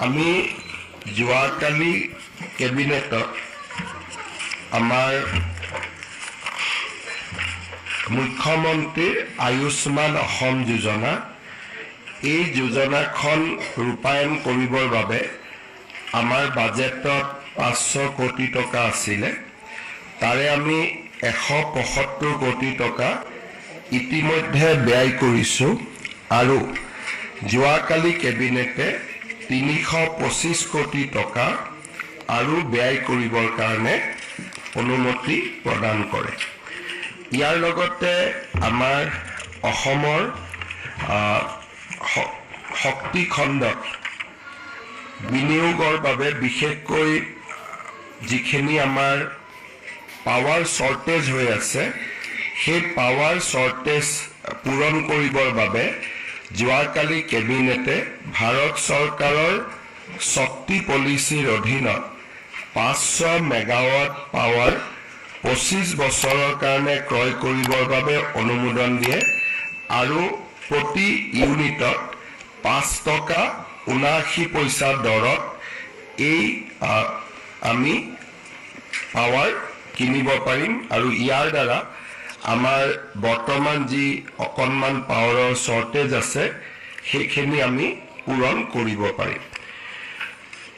আমি যোৱাকালি কেবিনেটত আমাৰ মুখ্যমন্ত্ৰীৰ আয়ুষ্মান অসম যোজনা এই যোজনাখন ৰূপায়ণ কৰিবৰ বাবে আমাৰ বাজেটত 500 কোটি টকা আছিলে তাৰে আমি 175 কোটি টকা ইতিমধ্যে ব্যয় কৰিছো আৰু যোৱাকালি কেবিনেটে 325 কোটি টকা আৰু ব্যয় কৰিবৰ কাৰণে অনুমতি প্ৰদান কৰে ইয়াৰ লগতে আমাৰ অসমৰ শক্তি খণ্ডত বিনিয়োগৰ বাবে বিশেষকৈ যিখিনি আমাৰ পাৱাৰ শৰ্টেজ হৈ আছে সেই পাৱাৰ শৰ্টেজ পূৰণ কৰিবৰ বাবে যোৱাকালি কেবিনেটে ভাৰত চৰকাৰৰ শক্তি পলিচিৰ অধীনত 500 মেগাৱাট পাৱাৰ 25 বছৰৰ কাৰণে ক্ৰয় কৰিবৰ বাবে অনুমোদন দিয়ে আৰু প্ৰতি ইউনিটত 5 টকা 79 পইচা দৰত এই আমি পাৱাৰ কিনিব পাৰিম আৰু ইয়াৰ দ্বাৰা আমাৰ বৰ্তমান যি অকণমান পাৱাৰৰ শৰ্টেজ আছে সেইখিনি আমি পূৰণ কৰিব পাৰিম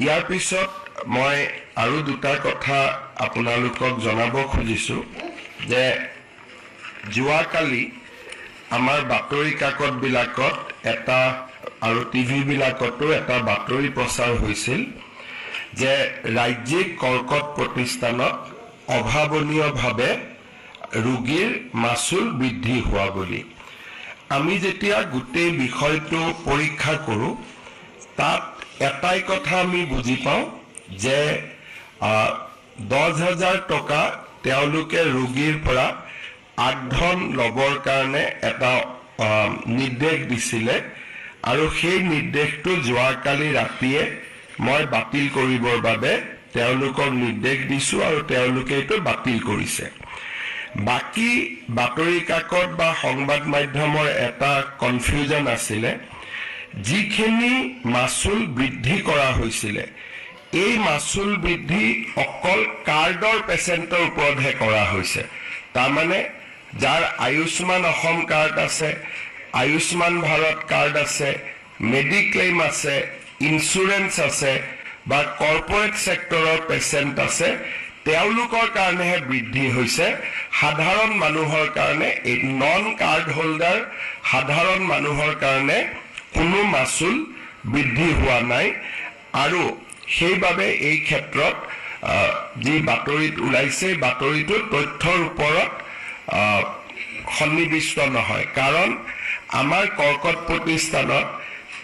ইয়াৰ পিছত মই আৰু দুটা কথা আপোনালোকক জনাব খুজিছো যে যোৱাকালি আমাৰ বাতৰি কাকত বিলাকত এটা আৰু টিভি বিলাকতো এটা বাতৰি প্ৰচাৰ হৈছিল যে ৰাজ্যিক কৰ্কট প্ৰতিষ্ঠানত অভাৱনীয়ভাৱে ৰোগীৰ মাচুল বৃদ্ধি হোৱা বুলি আমি যেতিয়া গোটেই বিষয়টো পৰীক্ষা কৰো তাত এটাই কথা আমি বুজি পাওঁ যে 10,000 টকা তেওঁলোকে ৰোগীৰ পৰা আগধন লবৰ কাৰণে এটা নিৰ্দেশ দিছিলে আৰু সেই নিৰ্দেশটো যোৱাকালি ৰাতিয়ে মই বাতিল কৰিবৰ বাবে তেওঁলোকক নিৰ্দেশ দিছো আৰু তেওঁলোকে এইটো বাতিল কৰিছে বাকি বাতৰি কাকত বা সংবাদ মাধ্যমৰ এটা কনফিউজন আছিলে যিখিনি মাচুল বৃদ্ধি কৰা হৈছিলে এই মাচুল বৃদ্ধি অকল কাৰ্ডৰ পেচেণ্টৰ ওপৰতহে কৰা হৈছে তাৰ মানে যাৰ আয়ুষ্মান অসম কাৰ্ড আছে আয়ুষ্মান ভাৰত কাৰ্ড আছে মেডিক্লেইম আছে ইন্সুৰেন্স আছে বা কৰ্পোৰেট সেক্টৰৰ পেচেণ্ট আছে তেওঁলোকৰ কাৰণেহে বৃদ্ধি হৈছে সাধাৰণ মানুহৰ কাৰণে এই নন কাৰ্ড হোল্ডাৰ সাধাৰণ মানুহৰ কাৰণে কোনো মাচুল বৃদ্ধি হোৱা নাই আৰু সেইবাবে এই ক্ষেত্ৰত যি বাতৰিত ওলাইছে বাতৰিটো তথ্যৰ ওপৰত সন্নিবিষ্ট নহয় কাৰণ আমাৰ কৰ্কট প্ৰতিষ্ঠানত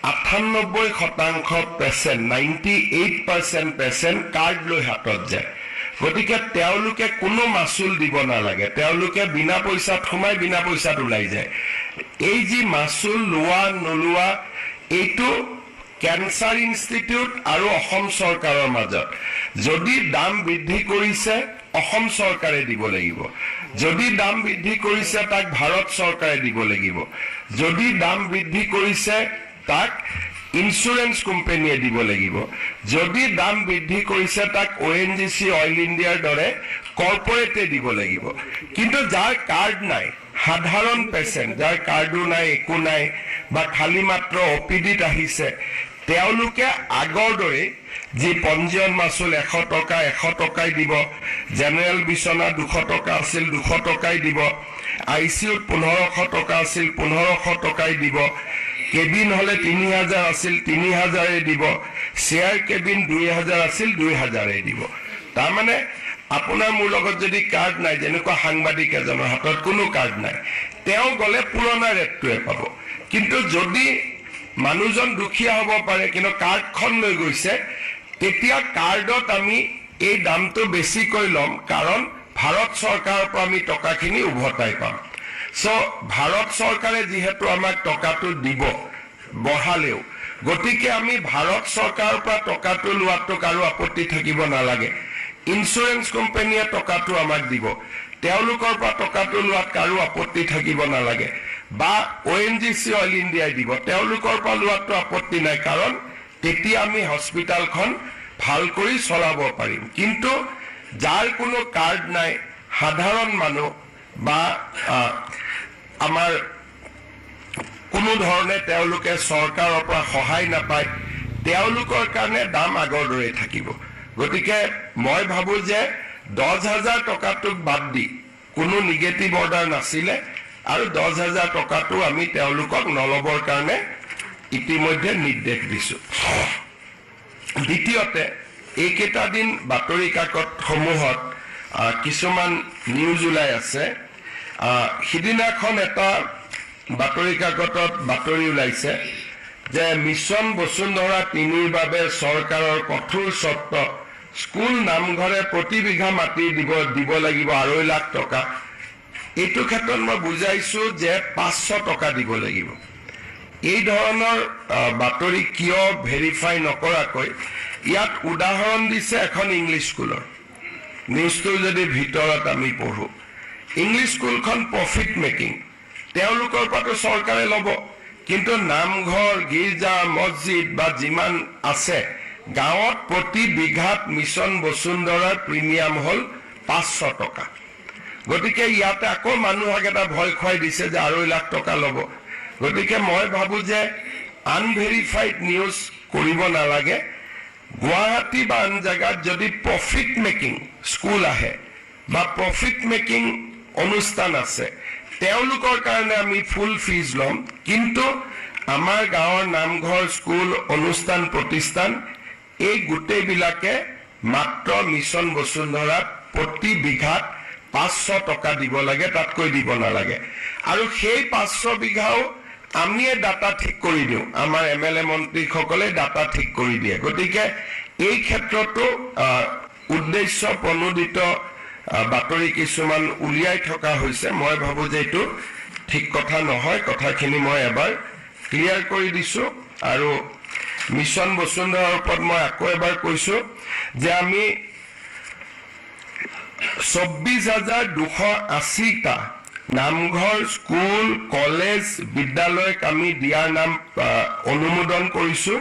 98% পেচেণ্ট 98% পেচেণ্ট কাৰ্ড লৈ হাতত যায় গতিকে তেওঁলোকে কোনো মাচুল দিব নালাগে তেওঁলোকে বিনা পইচাত সোমাই বিনা পইচাত ওলাই যায় এই যি মাচুল লোৱা নলোৱা এইটো ক্যান্সাৰ ইনষ্টিটিউট আৰু অসম চৰকাৰৰ মাজত যদি দাম বৃদ্ধি কৰিছে অসম চৰকাৰে দিব লাগিব যদি দাম বৃদ্ধি কৰিছে তাক ভাৰত চৰকাৰে দিব লাগিব যদি দাম বৃদ্ধি কৰিছে তাক ইন্সুৰেন্স কোম্পানীয়ে দিব লাগিব যদি দাম বৃদ্ধি কৰিছে তাক ONGC অইল ইণ্ডিয়াৰ দৰে কৰ্পোৰেটে দিব লাগিব কিন্তু যাৰ কাৰ্ড নাই সাধাৰণ পেচেণ্ট যাৰ কাৰ্ডো নাই একো নাই বা খালি মাত্ৰ OPDত আহিছে তেওঁলোকে আগৰ দৰে যি পঞ্জীয়ন মাচুল 100 টকা 100 টকাই দিব জেনেৰেল বিছনা 200 টকা আছিল 200 টকাই দিব ICUত 1500 টকা আছিল 1500 টকাই দিব কেবিন হলে 3000 আছিল 3000 দিব শেয়ার কেবিন 2000 আছিল 2000 দিব তাৰ মানে আপোনাৰ মোৰ লগত যদি কাৰ্ড নাই যেনেকুৱা সাংবাদিক এজনৰ হাতত কোনো কাৰ্ড নাই তেওঁ গলে পুৰণা ৰেটটোৱে পাব কিন্তু যদি মানুহজন দুখীয়া হ'ব পাৰে কিন্তু কাৰ্ডখন লৈ গৈছে তেতিয়া কাৰ্ডত আমি এই দামটো বেছিকৈ লম কাৰণ ভাৰত চৰকাৰৰ পৰা আমি টকাখিনি উভতাই পাম সো ভাৰত চৰকাৰে যেহেতু আমাক টকাটো দিব বহালেও গতিকে আমি ভাৰত চৰকাৰৰ পৰা টকাটো লোৱাটো কাৰো আপত্তি থাকিব নালাগে ইন্সুৰেন্স কোম্পানীয়ে টকাটো আমাক দিব তেওঁলোকৰ পৰা টকাটো লোৱাত কাৰো আপত্তি থাকিব নালাগে বা ONGC অইল ইণ্ডিয়াই দিব তেওঁলোকৰ পৰা লোৱাটো আপত্তি নাই কাৰণ তেতিয়া আমি হস্পিটালখন ভাল কৰি চলাব পাৰিম কিন্তু যাৰ কোনো কাৰ্ড নাই সাধাৰণ মানুহ বা আমাৰ কোনো ধৰণে তেওঁলোকে চৰকাৰৰ পৰা সহায় নাপায় তেওঁলোকৰ কাৰণে দাম আগৰ দৰে থাকিব গতিকে মই ভাবো যে 10,000 টকাটোক বাদ দি কোনো নিগেটিভ অৰ্ডাৰ নাছিলে আৰু 10,000 টকাটো আমি তেওঁলোকক নলবৰ কাৰণে ইতিমধ্যে নিৰ্দেশ দিছো দ্বিতীয়তে এইকেইটা দিন বাতৰি কাকত সমূহত কিছুমান নিউজ ওলাই আছে সিদিনাখন এটা বাতৰি কাকতত বাতৰি ওলাইছে যে মিছন বসুন্ধৰা 3ৰ বাবে চৰকাৰৰ কঠোৰ চৰ্ত স্কুল নামঘৰে প্ৰতি বিঘা মাটি দিব লাগিব 2.5 লাখ টকা এইটো ক্ষেত্ৰত মই বুজাইছো যে 500 টকা দিব লাগিব এই ধৰণৰ বাতৰি কিয় ভেৰিফাই নকৰাকৈ ইয়াত উদাহৰণ দিছে এখন ইংলিছ স্কুলৰ নিউজটো যদি ভিতৰত আমি পঢ়ো ইংলিছ স্কুলখন প্ৰফিট মেকিং তেওঁলোকৰ পৰা চৰকাৰে ল'ব কিন্তু নামঘৰ গীৰ্জা মছজিদ বা যিমান আছে গাঁৱত প্ৰতি বিঘাত মিছন বসুন্ধৰাৰ প্ৰিমিয়াম হল 500 টকা গতিকে ইয়াতে আকৌ মানুহক এটা ভয় খুৱাই দিছে যে 2.5 লাখ টকা ল'ব গতিকে মই ভাবো যে আনভেৰিফাইড নিউজ কৰিব নালাগে গুৱাহাটী বা আন জায়গাত যদি প্ৰফিট মেকিং স্কুল আহে বা প্ৰফিট মেকিং অনুষ্ঠান আছে তেওঁলোকৰ কাৰণে আমি ফুল ফিজ লম কিন্তু আমাৰ গাঁৱৰ নামঘৰ স্কুল অনুষ্ঠান প্ৰতিষ্ঠান এই গোটেইবিলাকে মাত্ৰ মিছন বসুন্ধৰাত প্ৰতি বিঘাত 500 টকা দিব লাগে তাতকৈ দিব নালাগে আৰু সেই 500 বিঘাও আমি ডাটা ঠিক কৰি দিও আমাৰ এমএলএ মন্ত্ৰীসকলে ডাটা ঠিক কৰি দিয়ে গতিকে এই ক্ষেত্ৰতো উদ্দেশ্য প্ৰণোদিত বাতৰি কিছুমান উলিয়াই থকা হৈছে মই ভাবো যে এইটো ঠিক কথা নহয় কথাখিনি মই এবাৰ ক্লিয়াৰ কৰি দিছো আৰু মিছন বসুন্ধৰাৰ ওপৰত মই আকৌ এবাৰ কৈছো যে আমি 24,280টা নামঘৰ স্কুল কলেজ বিদ্যালয়ক আমি দিয়াৰ নাম অনুমোদন কৰিছো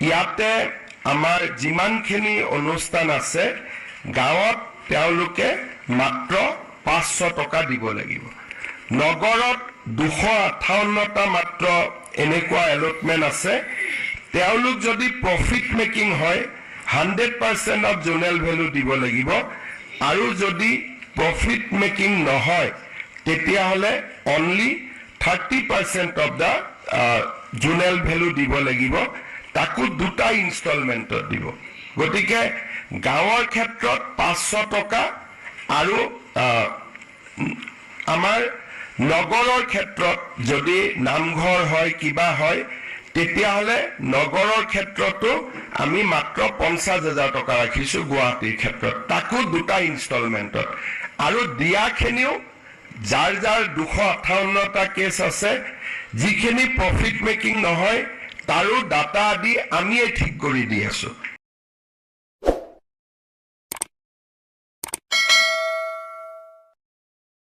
ইয়াতে আমাৰ যিমানখিনি অনুষ্ঠান আছে গাঁৱত তেওঁলোকে মাত্ৰ 500 টকা দিব লাগিব নগৰত 258টা মাত্ৰ এনেকুৱা এলটমেন্ট আছে তেওঁলোক যদি প্ৰফিট মেকিং হয় 100% অফ জোনেল ভ্যালু দিব লাগিব আৰু যদি প্ৰফিট মেকিং নহয় তেতিয়া হলে only 30% of the zonal value দিব লাগিব তাকো দুটা ইনষ্টলমেন্টত দিব গতিকে গাঁৱৰ ক্ষেত্ৰত 500 টকা আৰু আমাৰ নগৰৰ ক্ষেত্ৰত যদি নামঘৰ হয় কিবা হয় তেতিয়া হলে নগৰৰ ক্ষেত্ৰতো আমি মাত্ৰ 50,000 টকা ৰাখিছো গুৱাহাটীৰ ক্ষেত্ৰত তাকো দুটা ইনষ্টলমেন্টত আৰু দিয়াখিনিও যাৰ 258টা কেছ আছে যিখিনি প্ৰফিট মেকিং নহয় তাৰো ডাটা আদি আমিয়ে ঠিক কৰি দি আছো